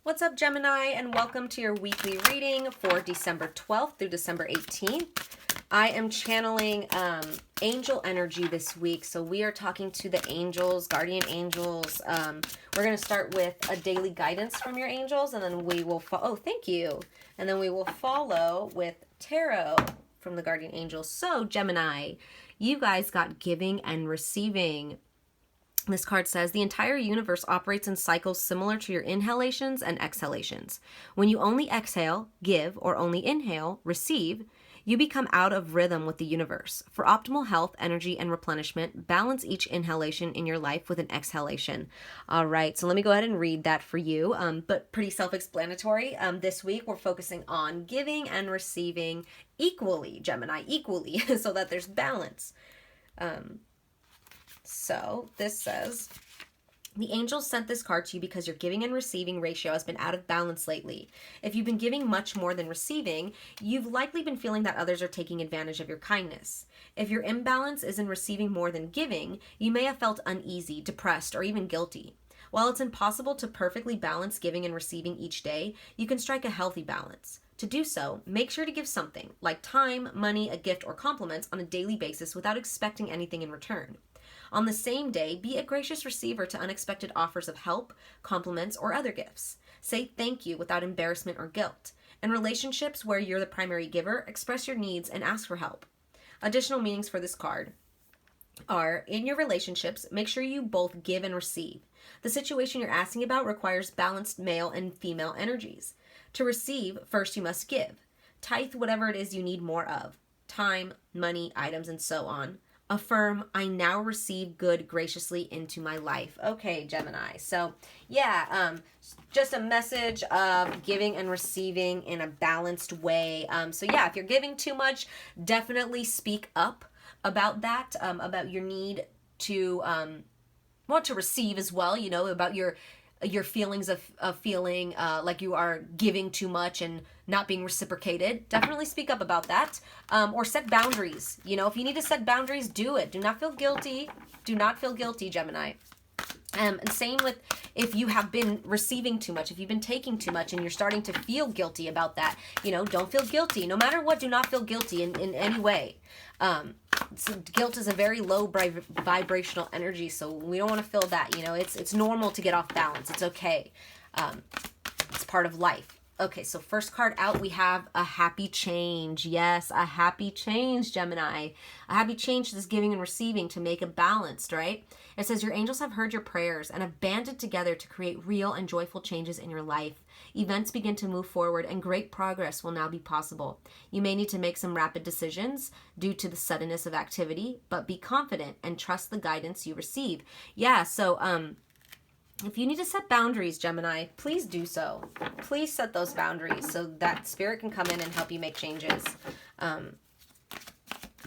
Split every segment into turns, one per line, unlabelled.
What's up, Gemini, and welcome to your weekly reading for December 12th through December 18th. I am channeling angel energy this week, so we are talking to the angels, guardian angels. We're going to start with a daily guidance from your angels, and then we will thank you. And then we will follow with tarot from the guardian angels. So, Gemini, you guys got giving and receiving. This card says, the entire universe operates in cycles similar to your inhalations and exhalations. When you only exhale, give, or only inhale, receive, you become out of rhythm with the universe. For optimal health, energy, and replenishment, balance each inhalation in your life with an exhalation. All right, so let me go ahead and read that for you, but pretty self-explanatory. This week, we're focusing on giving and receiving equally, Gemini, equally, so that there's balance. So this says, the angels sent this card to you because your giving and receiving ratio has been out of balance lately. If you've been giving much more than receiving, you've likely been feeling that others are taking advantage of your kindness. If your imbalance is in receiving more than giving, you may have felt uneasy, depressed, or even guilty. While it's impossible to perfectly balance giving and receiving each day, you can strike a healthy balance. To do so, make sure to give something, like time, money, a gift, or compliments on a daily basis without expecting anything in return. On the same day, be a gracious receiver to unexpected offers of help, compliments, or other gifts. Say thank you without embarrassment or guilt. In relationships where you're the primary giver, express your needs and ask for help. Additional meanings for this card are, in your relationships, make sure you both give and receive. The situation you're asking about requires balanced male and female energies. To receive, first you must give. Tithe whatever it is you need more of. Time, money, items, and so on. Affirm, I now receive good graciously into my life. Okay, Gemini. So, yeah, just a message of giving and receiving in a balanced way. So, yeah, if you're giving too much, definitely speak up about that, about your need to want to receive as well, you know, about your feelings of feeling like you are giving too much and not being reciprocated. Definitely speak up about that. Or set boundaries. You know, if you need to set boundaries, do it. Do not feel guilty. Do not feel guilty, Gemini. And same with if you have been receiving too much, if you've been taking too much and you're starting to feel guilty about that, you know, don't feel guilty. No matter what, do not feel guilty in any way. So guilt is a very low vibrational energy, so we don't want to feel that. You know, it's normal to get off balance. It's okay. It's part of life. Okay, so first card out, we have a happy change. Yes, a happy change, Gemini. A happy change to this giving and receiving to make it balanced, right? It says, your angels have heard your prayers and have banded together to create real and joyful changes in your life. Events begin to move forward and great progress will now be possible. You may need to make some rapid decisions due to the suddenness of activity, but be confident and trust the guidance you receive. Yeah, so, if you need to set boundaries, Gemini, please do so. Please set those boundaries so that spirit can come in and help you make changes.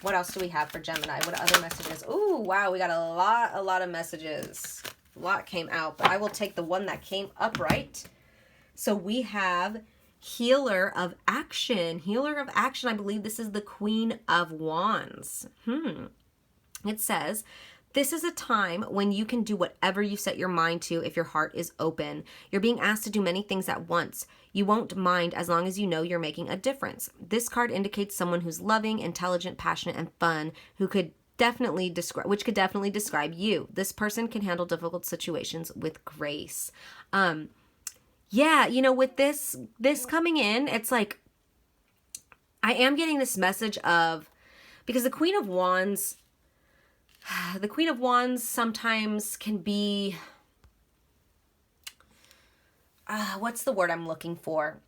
What else do we have for Gemini? What other messages? Ooh, wow, we got a lot of messages. A lot came out, but I will take the one that came upright. So we have Healer of Action. Healer of Action, I believe this is the Queen of Wands. It says, this is a time when you can do whatever you set your mind to if your heart is open. You're being asked to do many things at once. You won't mind as long as you know you're making a difference. This card indicates someone who's loving, intelligent, passionate, and fun, which could definitely describe you. This person can handle difficult situations with grace. Yeah, you know, with this coming in, it's like I am getting this message of, because the Queen of Wands sometimes can be, what's the word I'm looking for?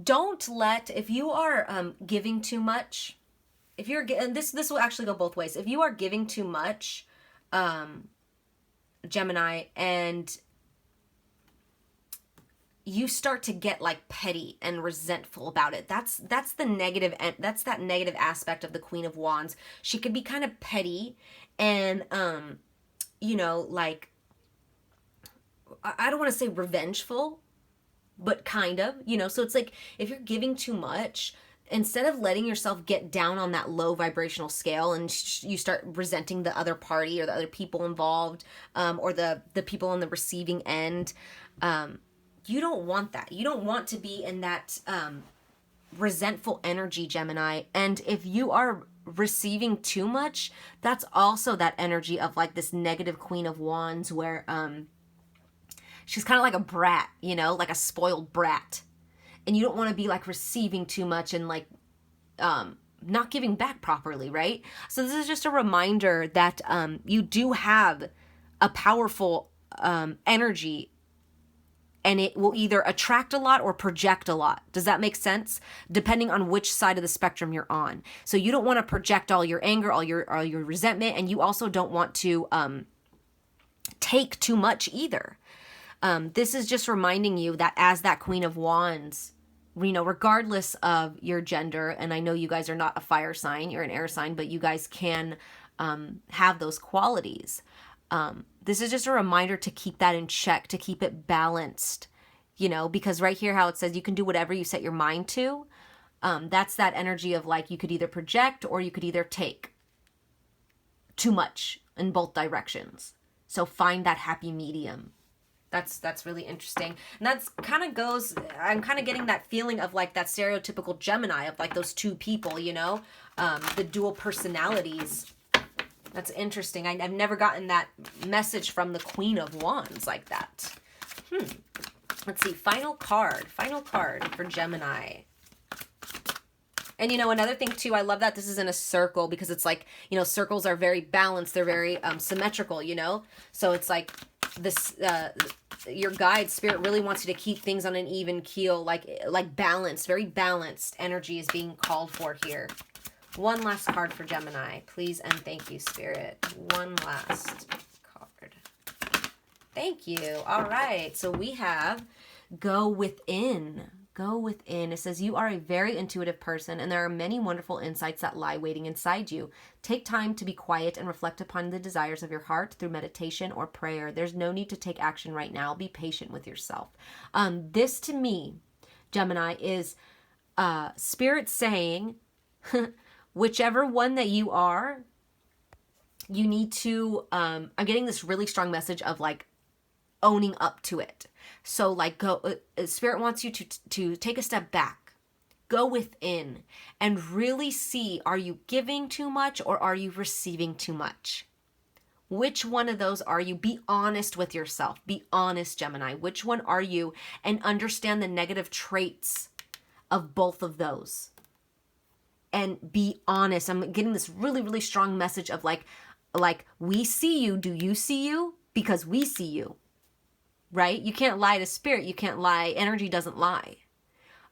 Don't let, if you are giving too much, if you're, and this will actually go both ways. If you are giving too much, Gemini, and you start to get like petty and resentful about it. That's the negative, that's that negative aspect of the Queen of Wands. She could be kind of petty and, you know, like, I don't want to say revengeful, but kind of, you know, so it's like, if you're giving too much, instead of letting yourself get down on that low vibrational scale and you start resenting the other party or the other people involved, or the people on the receiving end, you don't want that. You don't want to be in that resentful energy, Gemini. And if you are receiving too much, that's also that energy of like this negative Queen of Wands, where she's kind of like a brat, you know, like a spoiled brat. And you don't want to be like receiving too much and like not giving back properly, right? So this is just a reminder that you do have a powerful energy, and it will either attract a lot or project a lot. Does that make sense? Depending on which side of the spectrum you're on. So you don't want to project all your anger, all your resentment, and you also don't want to take too much either. This is just reminding you that as that Queen of Wands, you know, regardless of your gender, and I know you guys are not a fire sign, you're an air sign, but you guys can have those qualities. This is just a reminder to keep that in check, to keep it balanced, you know, because right here how it says you can do whatever you set your mind to. That's that energy of like you could either project or you could either take too much in both directions. So find that happy medium. That's really interesting. And that's kind of goes, I'm kind of getting that feeling of like that stereotypical Gemini of like those two people, you know, the dual personalities. That's interesting. I've never gotten that message from the Queen of Wands like that. Let's see. Final card for Gemini. And, you know, another thing, too, I love that this is in a circle because it's like, you know, circles are very balanced. They're very symmetrical, you know. So it's like this, your guide, Spirit really wants you to keep things on an even keel, like balanced, very balanced energy is being called for here. One last card for Gemini, please and thank you, Spirit. One last card. Thank you. All right. So we have Go Within. Go Within. It says you are a very intuitive person and there are many wonderful insights that lie waiting inside you. Take time to be quiet and reflect upon the desires of your heart through meditation or prayer. There's no need to take action right now. Be patient with yourself. This to me, Gemini, is Spirit saying... whichever one that you are, you need to, I'm getting this really strong message of like owning up to it. So like go, Spirit wants you to take a step back, go within and really see, are you giving too much or are you receiving too much? Which one of those are you? Be honest with yourself. Be honest, Gemini. Which one are you? And understand the negative traits of both of those. And be honest. I'm getting this really, really strong message of like we see you. Do you see you? Because we see you, right? You can't lie to Spirit. You can't lie. Energy doesn't lie.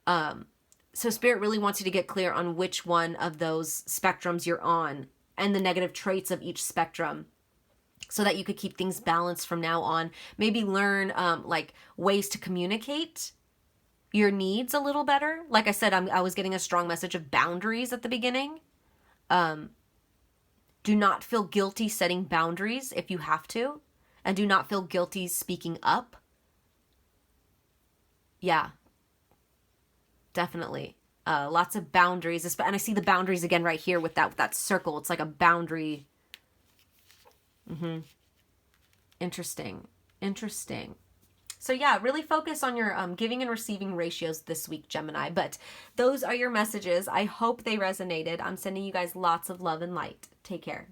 So Spirit really wants you to get clear on which one of those spectrums you're on and the negative traits of each spectrum so that you could keep things balanced from now on. Maybe learn like ways to communicate your needs a little better. Like I said, I was getting a strong message of boundaries at the beginning. Do not feel guilty setting boundaries if you have to. And do not feel guilty speaking up. Yeah. Definitely. Lots of boundaries. And I see the boundaries again right here with that circle. It's like a boundary. Interesting. So yeah, really focus on your giving and receiving ratios this week, Gemini. But those are your messages. I hope they resonated. I'm sending you guys lots of love and light. Take care.